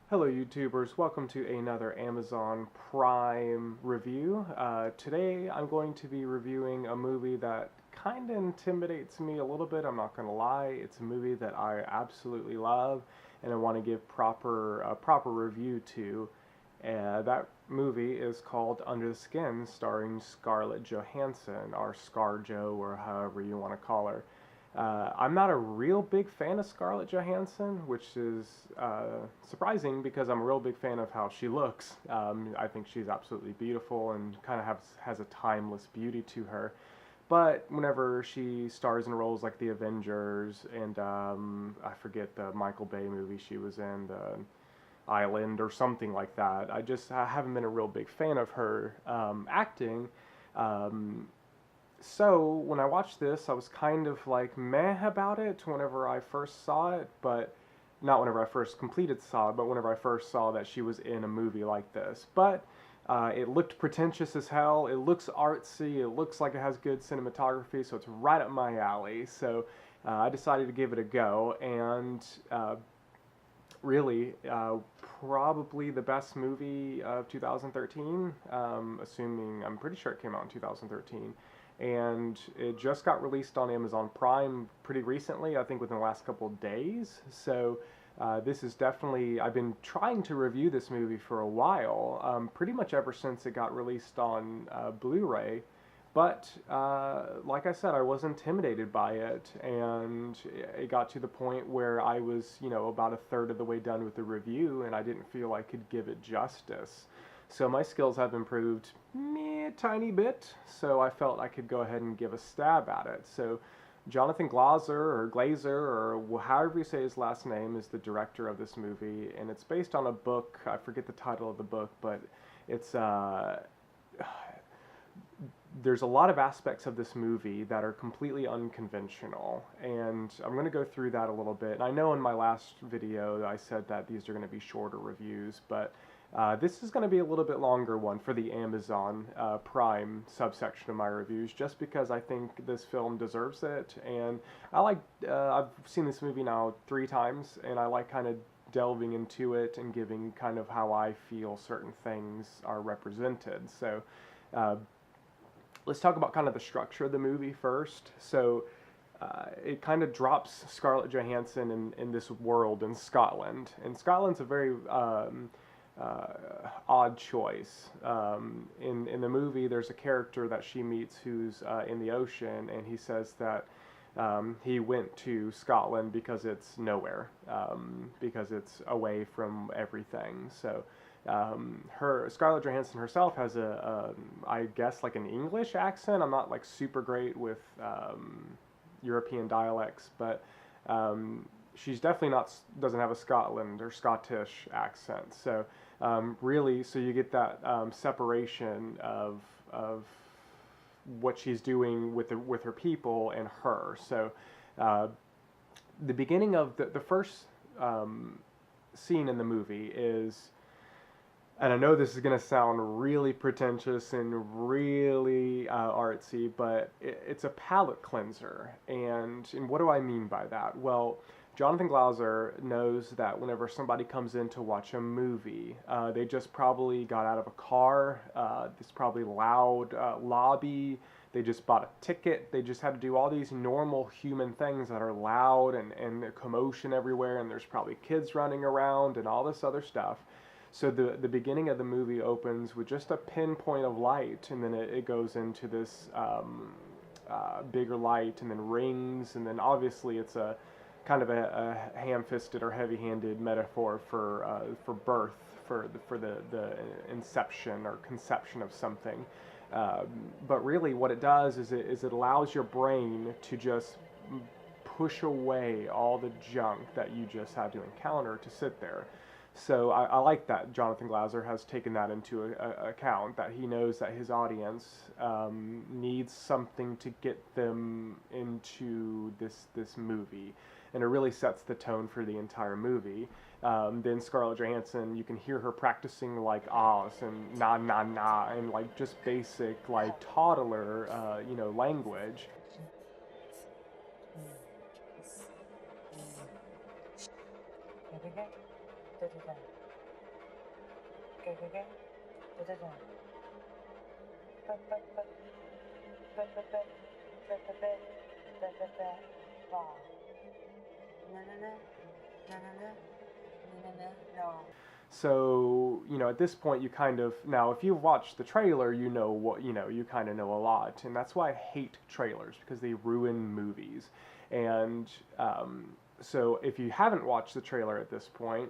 Hello YouTubers, welcome to another Amazon Prime review. Today I'm going to be reviewing a movie that kind of intimidates me a little bit, I'm not going to lie. It's a movie that I absolutely love and I want to give proper review to. That movie is called Under the Skin, starring Scarlett Johansson, or ScarJo, or however you want to call her. I'm not a real big fan of Scarlett Johansson, which is surprising because I'm a real big fan of how she looks. I think she's absolutely beautiful and kind of has a timeless beauty to her. But whenever she stars in roles like The Avengers and I forget the Michael Bay movie she was in, the Island or something like that, I haven't been a real big fan of her acting. Um, so when I watched this, I was kind of like meh about it whenever I first saw it, but not whenever I first completed saw it, but whenever I first saw that she was in a movie like this. But it looked pretentious as hell. It looks artsy. It looks like it has good cinematography, so it's right up my alley. So I decided to give it a go, and really, probably the best movie of 2013. Assuming I'm pretty sure it came out in 2013, and it just got released on Amazon Prime pretty recently. I think within the last couple of days. So. This is definitely, I've been trying to review this movie for a while, pretty much ever since it got released on Blu-ray. But like I said, I was intimidated by it, and it got to the point where I was, about a third of the way done with the review, and I didn't feel I could give it justice. So my skills have improved a tiny bit, so I felt I could go ahead and give a stab at it. So Jonathan Glazer, or however you say his last name, is the director of this movie, and it's based on a book. I forget the title of the book, but it's there's a lot of aspects of this movie that are completely unconventional, and I'm going to go through that a little bit. And I know in my last video I said that these are going to be shorter reviews, but this is going to be a little bit longer one for the Amazon Prime subsection of my reviews, just because I think this film deserves it. And I've seen this movie now 3 times, and I like kind of delving into it and giving kind of how I feel certain things are represented. So let's talk about kind of the structure of the movie first. So it kind of drops Scarlett Johansson in this world in Scotland, and Scotland's a very odd choice. In the movie, there's a character that she meets who's in the ocean, and he says that he went to Scotland because it's nowhere, because it's away from everything. So her Scarlett Johansson herself has I guess like an English accent. I'm not like super great with European dialects, but she's definitely not doesn't have a Scotland or Scottish accent. So really, so you get that separation of what she's doing with her people and her. So the beginning of the first scene in the movie is, and I know this is going to sound really pretentious and really artsy, but it's a palate cleanser. And what do I mean by that? Well, Jonathan Glazer knows that whenever somebody comes in to watch a movie, they just probably got out of a car, this probably loud lobby, they just bought a ticket, they just had to do all these normal human things that are loud and commotion everywhere, and there's probably kids running around and all this other stuff. So the beginning of the movie opens with just a pinpoint of light, and then it goes into this bigger light, and then rings, and then obviously it's a kind of a ham-fisted or heavy-handed metaphor for birth, for the inception or conception of something. But really, what it does is it allows your brain to just push away all the junk that you just had to encounter to sit there. So I like that Jonathan Glazer has taken that into account, that he knows that his audience needs something to get them into this movie, and it really sets the tone for the entire movie. Then Scarlett Johansson, you can hear her practicing like ahs and na na na and like just basic like toddler language. okay. Da-da-da. Ba-ba-ba. Ba-ba-ba. Ba-ba-ba. Ba-ba-ba. Ba. Na-na-na. Na-na-na. Na-na-na. No. So, at this point, you kind of, now, if you've watched the trailer, you know what, you kind of know a lot. And that's why I hate trailers, because they ruin movies. And so, if you haven't watched the trailer at this point,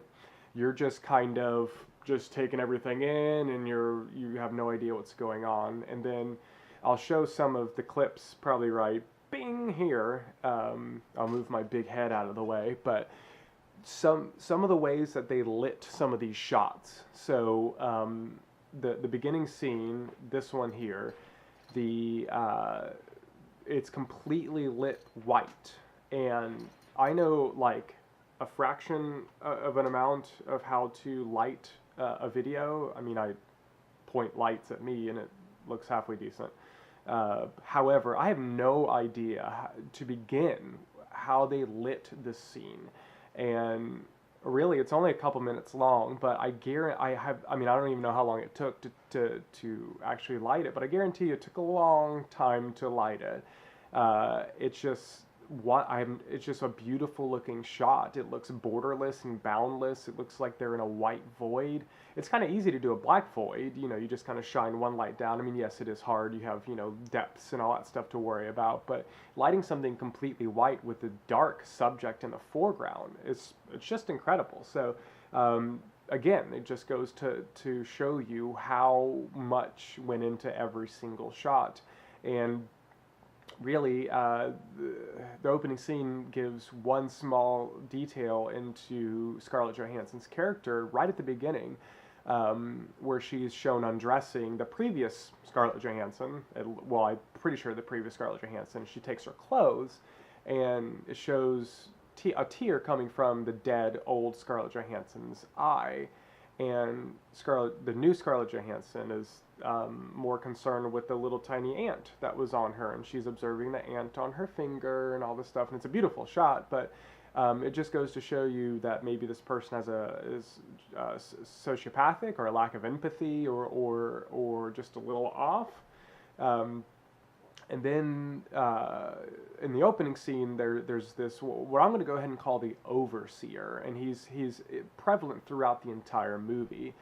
you're just kind of just taking everything in, and you have no idea what's going on. And then I'll show some of the clips, probably right, bing, here. I'll move my big head out of the way, but some of the ways that they lit some of these shots. So the beginning scene, this one here, the it's completely lit white, and I know like a fraction of an amount of how to light a video. I mean, I point lights at me and it looks halfway decent. However, I have no idea to begin how they lit this scene, and really it's only a couple minutes long, but I guarantee I mean, I don't even know how long it took to actually light it, but I guarantee you it took a long time to light it. It's just it's just a beautiful looking shot. It looks borderless and boundless. It looks like they're in a white void. It's kind of easy to do a black void. You just kind of shine one light down. I mean, yes, it is hard. You have, depths and all that stuff to worry about. But lighting something completely white with a dark subject in the foreground, it's just incredible. So, again, it just goes to show you how much went into every single shot. And really, the opening scene gives one small detail into Scarlett Johansson's character right at the beginning, where she's shown undressing the previous Scarlett Johansson. Well, I'm pretty sure the previous Scarlett Johansson. She takes her clothes, and it shows a tear coming from the dead old Scarlett Johansson's eye. And the new Scarlett Johansson is more concerned with the little tiny ant that was on her, and she's observing the ant on her finger and all this stuff. And it's a beautiful shot, but it just goes to show you that maybe this person is sociopathic, or a lack of empathy, or just a little off. And then in the opening scene, there's this, what I'm going to go ahead and call the overseer, and he's prevalent throughout the entire movie.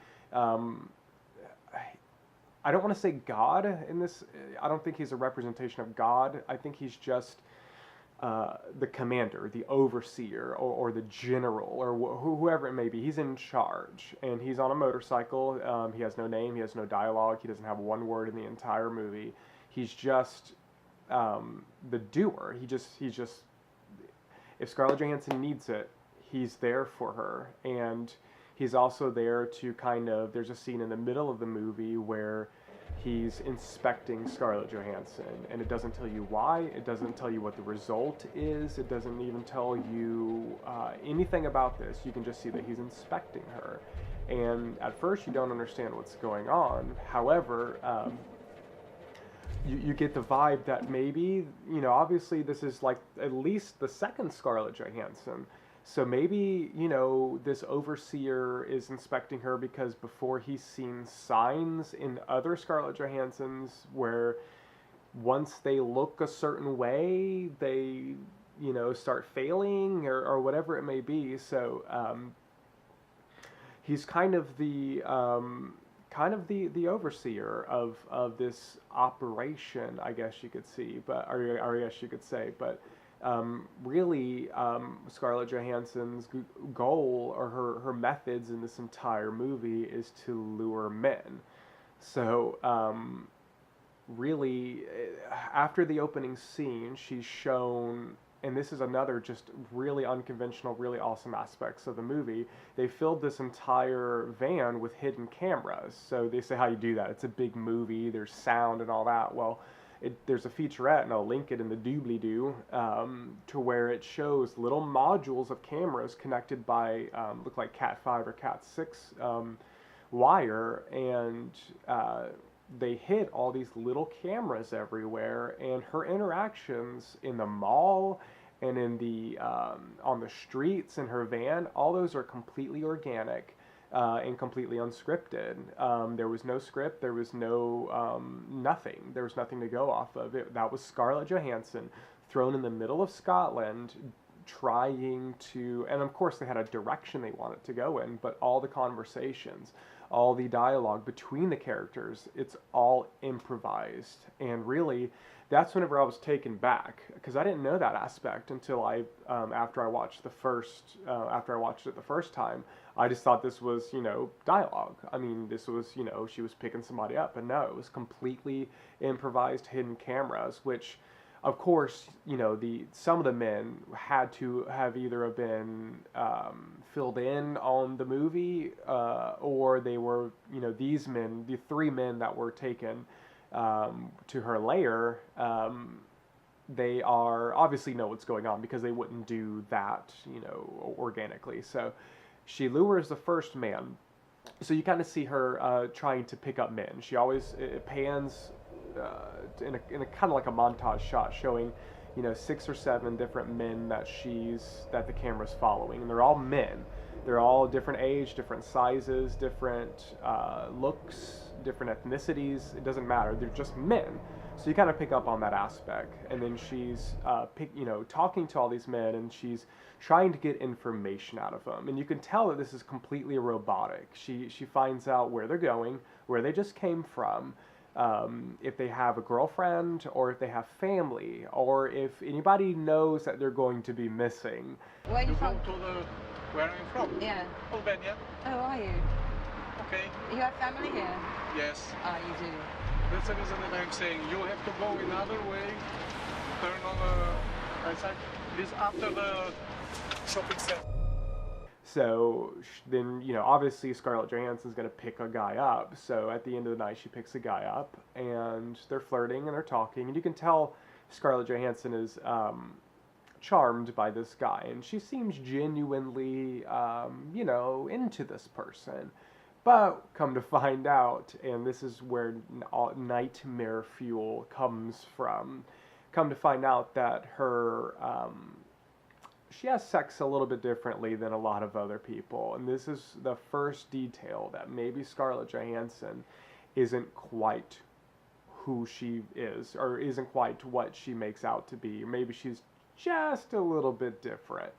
I don't want to say God in this. I don't think he's a representation of God. I think he's just the commander, the overseer, or the general, or whoever it may be. He's in charge, and he's on a motorcycle. He has no name. He has no dialogue. He doesn't have one word in the entire movie. He's just the doer. He's just, if Scarlett Johansson needs it, he's there for her. And he's also there to there's a scene in the middle of the movie where he's inspecting Scarlett Johansson, and it doesn't tell you why, it doesn't tell you what the result is, it doesn't even tell you anything about this. You can just see that he's inspecting her. And at first you don't understand what's going on. However, you get the vibe that maybe, obviously this is like at least the second Scarlett Johansson. So maybe, this overseer is inspecting her because before he's seen signs in other Scarlett Johanssons where once they look a certain way, they, start failing, or whatever it may be. So he's kind of the overseer of this operation, I guess you could see, or I guess you could say, but really, Scarlett Johansson's goal, or her methods in this entire movie, is to lure men. So really, after the opening scene, she's shown, and this is another just really unconventional, really awesome aspects of the movie. They filled this entire van with hidden cameras. So they say, how you do that? It's a big movie, there's sound and all that. Well, there's a featurette, and I'll link it in the doobly-doo, to where it shows little modules of cameras connected by, look like Cat5 or Cat6 wire, and they hid all these little cameras everywhere, and her interactions in the mall and in the on the streets in her van, all those are completely organic. and completely unscripted. There was no script. There was no nothing. There was nothing to go off of. That was Scarlett Johansson thrown in the middle of Scotland, trying to, and of course they had a direction they wanted to go in, but all the conversations, all the dialogue between the characters, it's all improvised. And really, that's whenever I was taken back, because I didn't know that aspect until after I watched after I watched it the first time. I just thought this was, dialogue. I mean, this was, she was picking somebody up, and no, it was completely improvised, hidden cameras, which, of course, some of the men had to have either been filled in on the movie, or they were, these men, the three men that were taken to her lair, they are obviously know what's going on, because they wouldn't do that, organically. So she lures the first man. So you kind of see her trying to pick up men. She always pans in a kind of like a montage shot showing 6 or 7 different men that the camera's following, and they're all men. They're all different age, different sizes, different looks, different ethnicities. It doesn't matter. They're just men. So you kind of pick up on that aspect. And then she's talking to all these men, and she's trying to get information out of them. And you can tell that this is completely robotic. She finds out where they're going, where they just came from, if they have a girlfriend, or if they have family, or if anybody knows that they're going to be missing. Where are you from? Where are you from? Yeah. Albania. Oh, are you? Okay. You have family here? Yes. Ah, you do. That's the reason that I'm saying you have to go another way, turn on the right side. This after the shopping center. So then, obviously Scarlett Johansson's going to pick a guy up. So at the end of the night, she picks a guy up, and they're flirting and they're talking. And you can tell Scarlett Johansson is charmed by this guy. And she seems genuinely, into this person. But come to find out, and this is where nightmare fuel comes from, come to find out that her... she has sex a little bit differently than a lot of other people. And this is the first detail that maybe Scarlett Johansson isn't quite who she is, or isn't quite what she makes out to be. Or maybe she's just a little bit different.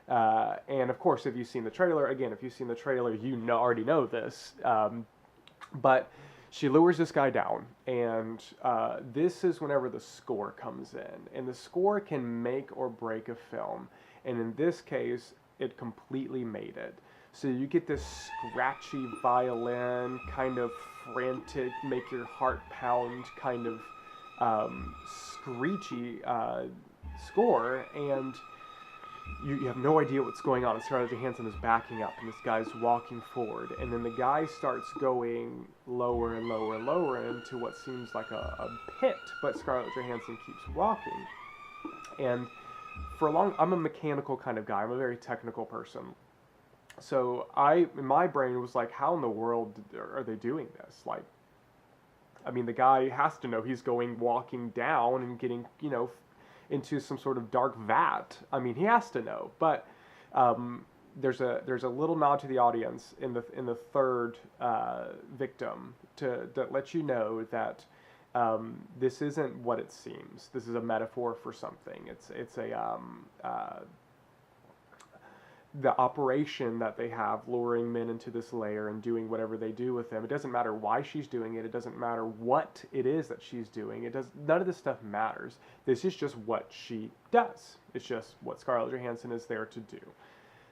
And of course, if you've seen the trailer, you already know this. But she lures this guy down, and this is whenever the score comes in. And the score can make or break a film. And in this case, it completely made it. So you get this scratchy violin, kind of frantic, make your heart pound kind of screechy score, and you have no idea what's going on. And Scarlett Johansson is backing up, and this guy's walking forward, and then the guy starts going lower and lower and lower into what seems like a pit, but Scarlett Johansson keeps walking. And I'm a mechanical kind of guy. I'm a very technical person. So in my brain was like, how in the world are they doing this? Like, I mean, the guy has to know he's walking down and getting, into some sort of dark vat. I mean, he has to know. But there's a little nod to the audience in the third victim to let you know that this isn't what it seems. This is a metaphor for something. It's the operation that they have, luring men into this lair and doing whatever they do with them. It doesn't matter why she's doing it. It doesn't matter what it is that she's doing. None of this stuff matters. This is just what she does. It's just what Scarlett Johansson is there to do.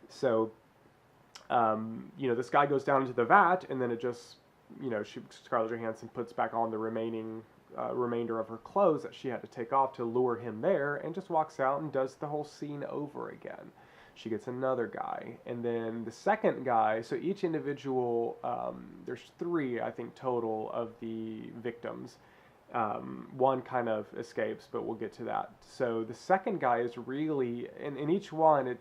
So, this guy goes down into the vat, and then it just, Scarlett Johansson puts back on the remainder of her clothes that she had to take off to lure him there, and just walks out and does the whole scene over again. She gets another guy, and then the second guy, so each individual, there's 3, I think, total of the victims. One kind of escapes, but we'll get to that. So the second guy is really, in each one,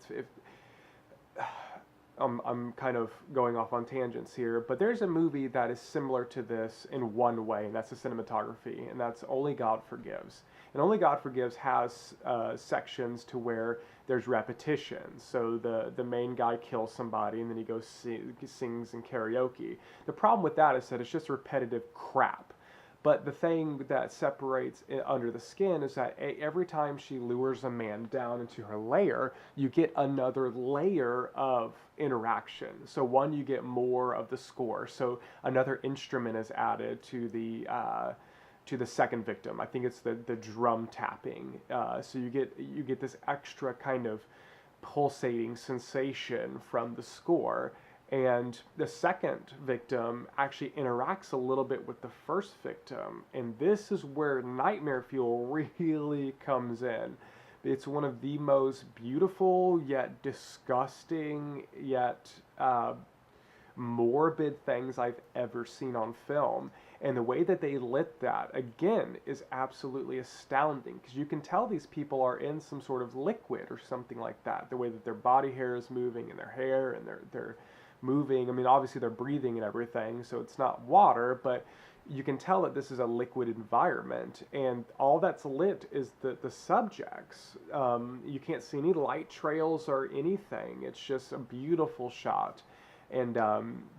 I'm kind of going off on tangents here, but there's a movie that is similar to this in one way, and that's the cinematography, and that's Only God Forgives. And Only God Forgives has sections to where there's repetition. So the main guy kills somebody and then he goes sings in karaoke. The problem with that is that it's just repetitive crap. But the thing that separates it Under the Skin is that every time she lures a man down into her lair, you get another layer of interaction. So one, you get more of the score. So another instrument is added to the second victim. I think it's the drum tapping. So you get this extra kind of pulsating sensation from the score. And the second victim actually interacts a little bit with the first victim. And this is where Nightmare Fuel really comes in. It's one of the most beautiful, yet disgusting, yet morbid things I've ever seen on film. And the way that they lit that, again, is absolutely astounding. Because you can tell these people are in some sort of liquid or something like that. The way that their body hair is moving and their hair and their moving. I mean, obviously they're breathing and everything, so it's not water, but you can tell that this is a liquid environment, and all that's lit is the subjects. You can't see any light trails or anything. It's just a beautiful shot. And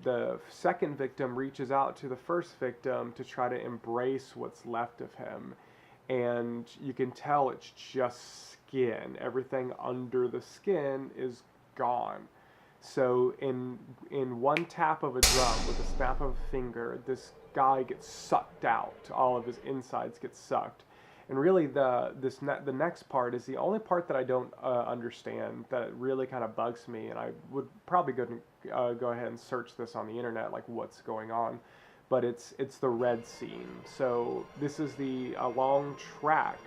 the second victim reaches out to the first victim to try to embrace what's left of him, and you can tell it's just skin. Everything under the skin is gone. So in one tap of a drum with a snap of a finger, this guy gets sucked out. All of his insides get sucked. And really the next part is the only part that I don't understand, that really kind of bugs me, and I would probably go ahead and search this on the internet, like what's going on. But it's the red scene. So this is the long track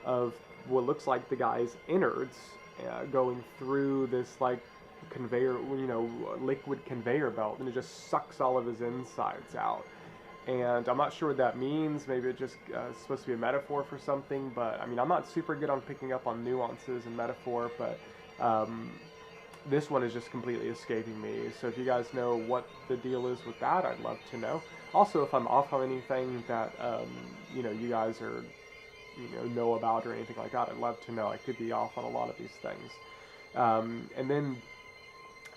of what looks like the guy's innards going through this like conveyor, liquid conveyor belt, and it just sucks all of his insides out. And I'm not sure what that means. Maybe it just supposed to be a metaphor for something, but I mean, I'm not super good on picking up on nuances and metaphor, but this one is just completely escaping me. So if you guys know what the deal is with that, I'd love to know. Also, if I'm off on anything that you guys are know about or anything like that, I'd love to know. I could be off on a lot of these things. And then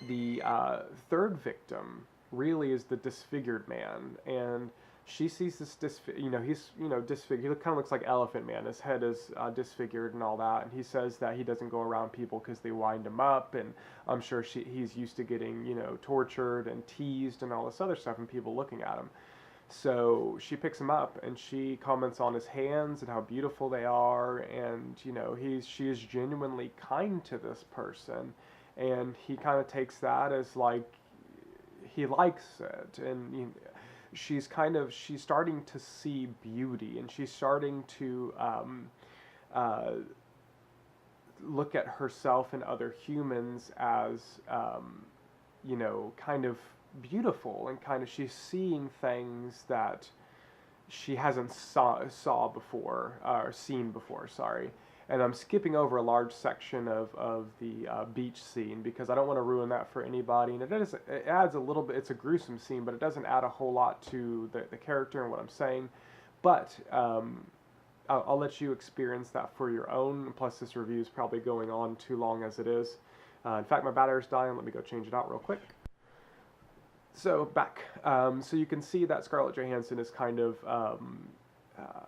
the third victim really is the disfigured man, and she sees this he's disfigured. He kind of looks like Elephant Man. His head is disfigured and all that, and he says that he doesn't go around people because they wind him up, and I'm sure he's used to getting tortured and teased and all this other stuff and people looking at him. So she picks him up and she comments on his hands and how beautiful they are, and she is genuinely kind to this person. And he kind of takes that as like he likes it, and she's starting to see beauty, and she's starting to look at herself and other humans as kind of beautiful, and kind of she's seeing things that she hasn't saw before or seen before. Sorry. And I'm skipping over a large section of the beach scene because I don't want to ruin that for anybody. And it adds a little bit, it's a gruesome scene, but it doesn't add a whole lot to the character and what I'm saying. But I'll let you experience that for your own. Plus, this review is probably going on too long as it is. In fact, my battery's dying. Let me go change it out real quick. So, back. So you can see that Scarlett Johansson is kind of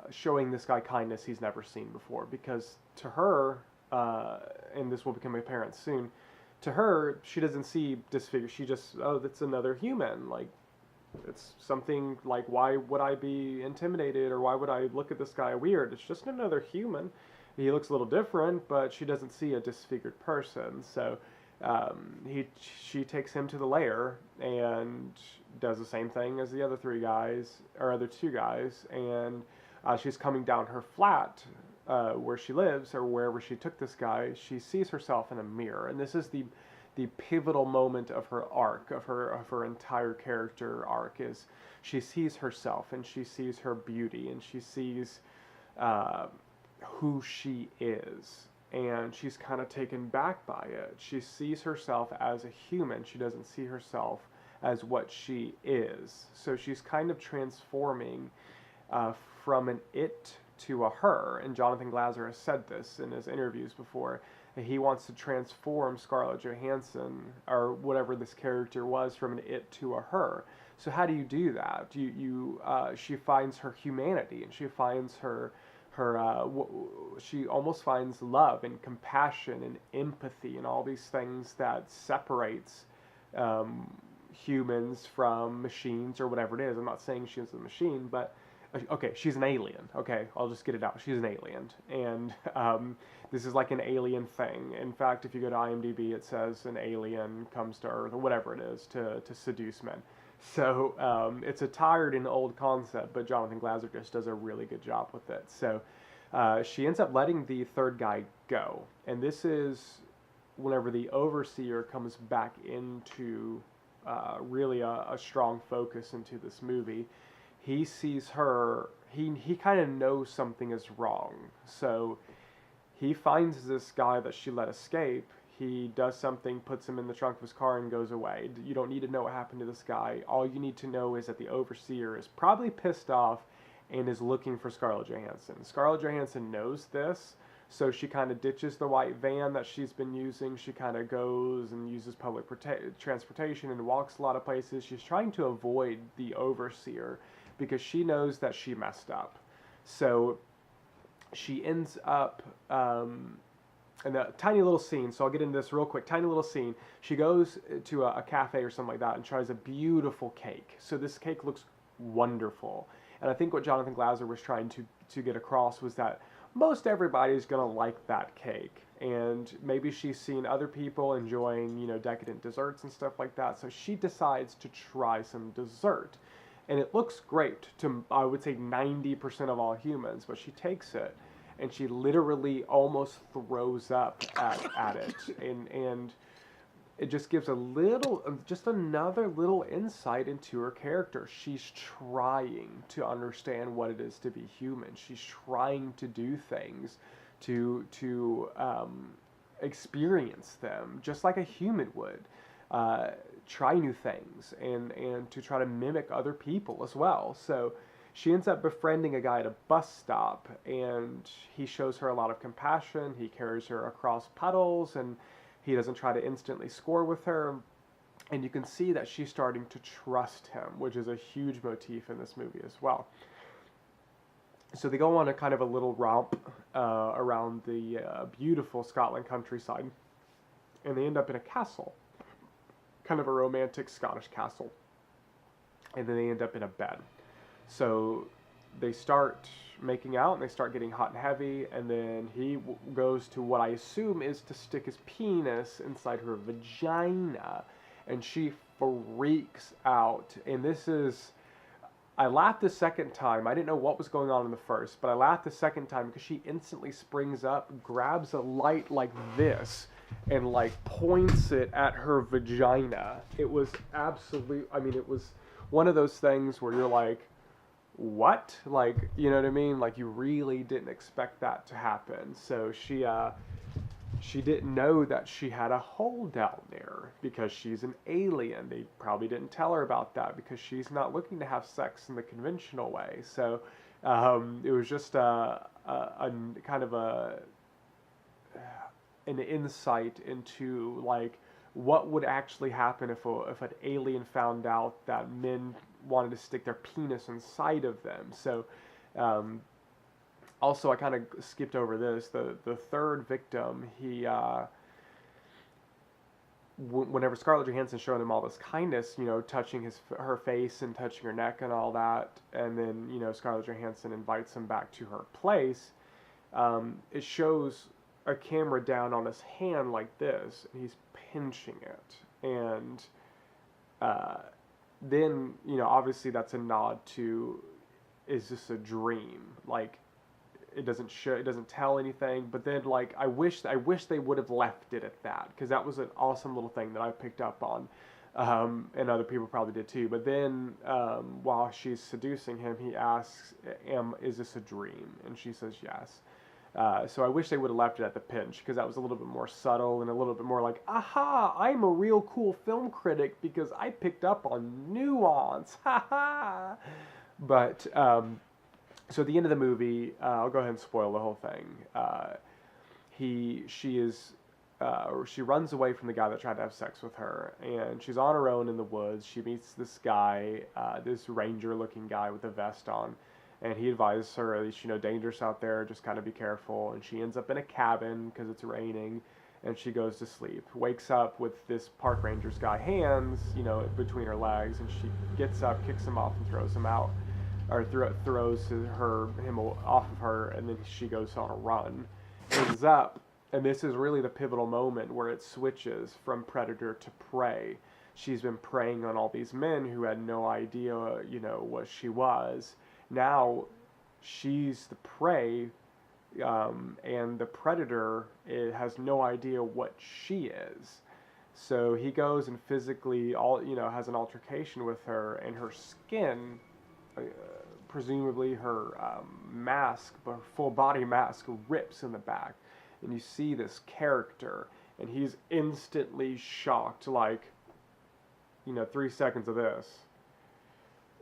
showing this guy kindness he's never seen before, because to her, and this will become apparent soon, to her, she doesn't see disfigure. She just, that's another human. Like, it's something like, why would I be intimidated, or why would I look at this guy weird? It's just another human. He looks a little different, but she doesn't see a disfigured person. So she takes him to the lair and does the same thing as the other other two guys, and she's coming down her flat where she lives, or wherever she took this guy. She sees herself in a mirror, and this is the pivotal moment of her arc, of her entire character arc, is she sees herself, and she sees her beauty, and she sees who she is. And she's kind of taken back by it. She sees herself as a human. She doesn't see herself as what she is. So she's kind of transforming from an it to a her. And Jonathan Glazer has said this in his interviews before. He wants to transform Scarlett Johansson, or whatever this character was, from an it to a her. So how do you do that? She finds her humanity, and she finds she almost finds love and compassion and empathy and all these things that separates humans from machines or whatever it is. I'm not saying she's a machine, but okay, she's an alien. Okay, I'll just get it out. She's an alien, and this is like an alien thing. In fact, if you go to IMDb, it says an alien comes to Earth, or whatever it is, to seduce men. So it's a tired and old concept, but Jonathan Glazer just does a really good job with it. So she ends up letting the third guy go, and this is whenever the Overseer comes back into really a strong focus into this movie. He sees her, he kind of knows something is wrong. So he finds this guy that she let escape. He does something, puts him in the trunk of his car, and goes away. You don't need to know what happened to this guy. All you need to know is that the Overseer is probably pissed off and is looking for Scarlett Johansson. Scarlett Johansson knows this, so she kind of ditches the white van that she's been using. She kind of goes and uses public transportation and walks a lot of places. She's trying to avoid the Overseer because she knows that she messed up. So she ends up in a tiny little scene, so I'll get into this real quick, tiny little scene. She goes to a cafe or something like that and tries a beautiful cake. So this cake looks wonderful. And I think what Jonathan Glazer was trying to get across was that most everybody's going to like that cake. And maybe she's seen other people enjoying, decadent desserts and stuff like that. So she decides to try some dessert. And it looks great to, I would say, 90% of all humans. But she takes it, and she literally almost throws up at it. And it just gives just another little insight into her character. She's trying to understand what it is to be human. She's trying to do things to experience them just like a human would. Try new things and to try to mimic other people as well. So she ends up befriending a guy at a bus stop, and he shows her a lot of compassion. He carries her across puddles, and he doesn't try to instantly score with her. And you can see that she's starting to trust him, which is a huge motif in this movie as well. So they go on a kind of a little romp around the beautiful Scotland countryside, and they end up in a castle, kind of a romantic Scottish castle, and then they end up in a bed. So they start making out, and they start getting hot and heavy, and then he goes to what I assume is to stick his penis inside her vagina, and she freaks out. And this is, I laughed the second time. I didn't know what was going on in the first, but I laughed the second time because she instantly springs up, grabs a light like this, and like points it at her vagina. It was it was one of those things where you're like, what? Like, you know what I mean? Like, you really didn't expect that to happen. So she didn't know that she had a hole down there because she's an alien. They probably didn't tell her about that because she's not looking to have sex in the conventional way. So it was just a kind of an insight into like what would actually happen if an alien found out that men wanted to stick their penis inside of them. So also I kind of skipped over this. The third victim, he whenever Scarlett Johansson showing him all this kindness, touching her face and touching her neck and all that, and then Scarlett Johansson invites him back to her place, it shows a camera down on his hand like this, and he's pinching it, and then obviously that's a nod to, is this a dream? Like, it doesn't tell anything, but then like I wish they would have left it at that, because that was an awesome little thing that I picked up on, and other people probably did too. But then while she's seducing him, he asks, is this a dream? And she says yes. So I wish they would have left it at the pinch, because that was a little bit more subtle and a little bit more like, aha, I'm a real cool film critic because I picked up on nuance. Ha ha. But So at the end of the movie, I'll go ahead and spoil the whole thing. She runs away from the guy that tried to have sex with her, and she's on her own in the woods. She meets this guy, this ranger-looking guy with a vest on, and he advises her, at least, dangerous out there, just kind of be careful. And she ends up in a cabin because it's raining, and she goes to sleep. Wakes up with this park ranger's guy hands, between her legs, and she gets up, kicks him off, and throws him out, or throws him off of her, and then she goes on a run. Ends up, and this is really the pivotal moment where it switches from predator to prey. She's been preying on all these men who had no idea, what she was. Now, she's the prey, and the predator has no idea what she is. So he goes and physically, has an altercation with her, and her skin, presumably her mask, her full body mask, rips in the back. And you see this character, and he's instantly shocked, like, 3 seconds of this.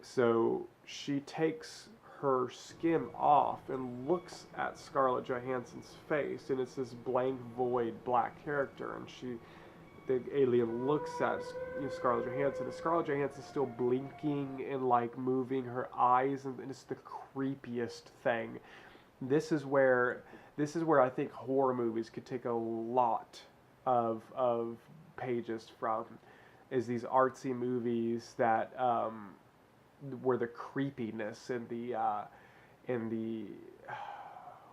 So she takes her skin off and looks at Scarlett Johansson's face, and it's this blank, void, black character, and the alien looks at Scarlett Johansson, and Scarlett Johansson's still blinking and, like, moving her eyes, and it's the creepiest thing. This is where I think horror movies could take a lot of pages from, is these artsy movies that where the creepiness and the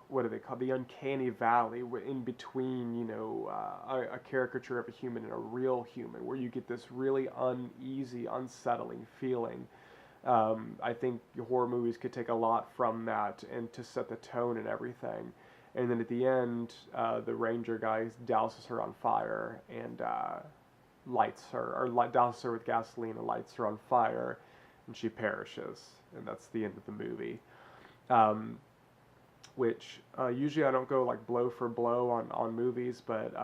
what are they called? The uncanny valley, in between, a caricature of a human and a real human, where you get this really uneasy, unsettling feeling. I think horror movies could take a lot from that and to set the tone and everything. And then at the end, the ranger guy douses her on fire and douses her with gasoline and lights her on fire, and she perishes. And that's the end of the movie. Which usually I don't go like blow for blow on movies, but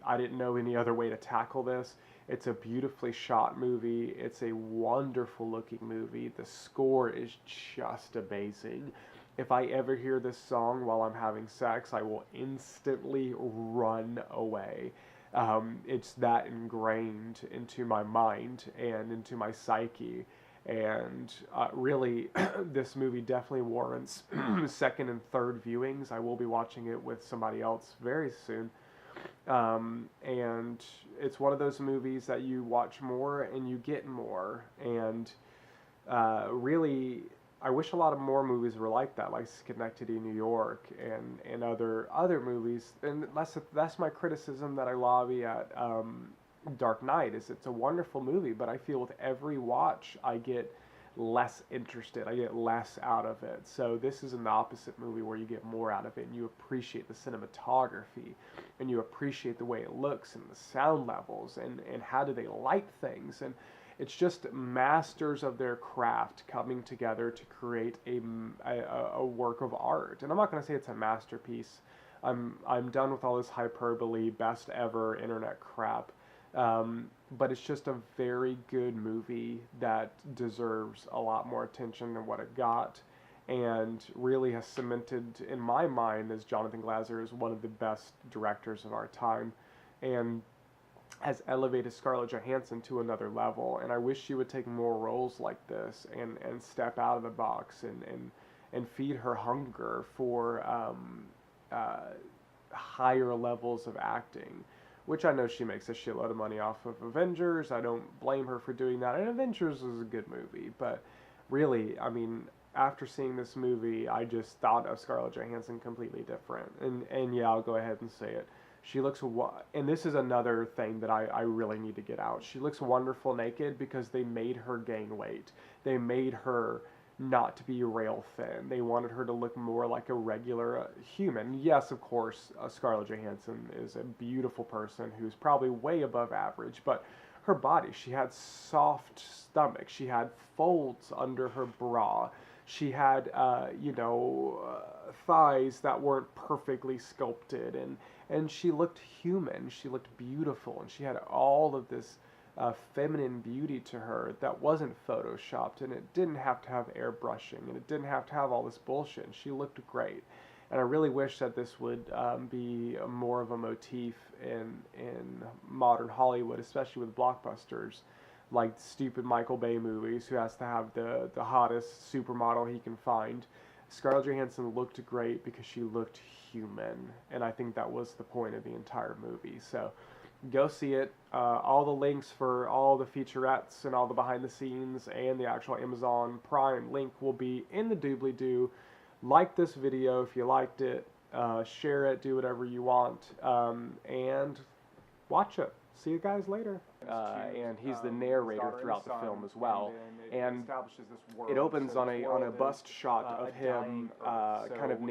I didn't know any other way to tackle this. It's a beautifully shot movie. It's a wonderful looking movie. The score is just amazing. If I ever hear this song while I'm having sex, I will instantly run away. It's that ingrained into my mind and into my psyche. And really, this movie definitely warrants second and third viewings. I will be watching it with somebody else very soon. And it's one of those movies that you watch more and you get more. And really, I wish a lot of more movies were like that, like Schenectady, New York, and other movies. And that's my criticism that I lobby at Dark Knight. Is it's a wonderful movie, but I feel with every watch I get less interested. I get less out of it. So this is an opposite movie where you get more out of it, and you appreciate the cinematography, and you appreciate the way it looks, and the sound levels, and how do they light things, and it's just masters of their craft coming together to create a work of art. And I'm not going to say it's a masterpiece. I'm done with all this hyperbole, best ever internet crap. But it's just a very good movie that deserves a lot more attention than what it got, and really has cemented in my mind as Jonathan Glazer is one of the best directors of our time, and has elevated Scarlett Johansson to another level. And I wish she would take more roles like this and step out of the box and feed her hunger for higher levels of acting, which I know she makes a shitload of money off of Avengers. I don't blame her for doing that. And Avengers is a good movie, but really, I mean, after seeing this movie, I just thought of Scarlett Johansson completely different. And yeah, I'll go ahead and say it. She looks, and this is another thing that I really need to get out. She looks wonderful naked because they made her gain weight. They made her not to be rail thin. They wanted her to look more like a regular human. Yes, of course, Scarlett Johansson is a beautiful person who's probably way above average, but her body, she had soft stomach. She had folds under her bra. She had, thighs that weren't perfectly sculpted, and she looked human. She looked beautiful, and she had all of this feminine beauty to her that wasn't photoshopped, and it didn't have to have airbrushing, and it didn't have to have all this bullshit. She looked great. And I really wish that this would be more of a motif in modern Hollywood, especially with blockbusters like stupid Michael Bay movies, who has to have the hottest supermodel he can find. Scarlett Johansson looked great because she looked human, and I think that was the point of the entire movie. So go see it. All the links for all the featurettes and all the behind the scenes and the actual Amazon Prime link will be in the doobly-doo. Like this video if you liked it, share it, do whatever you want, and watch it. See you guys later. And he's the narrator throughout the film as well. And it opens on a bust shot of him kind of narrating.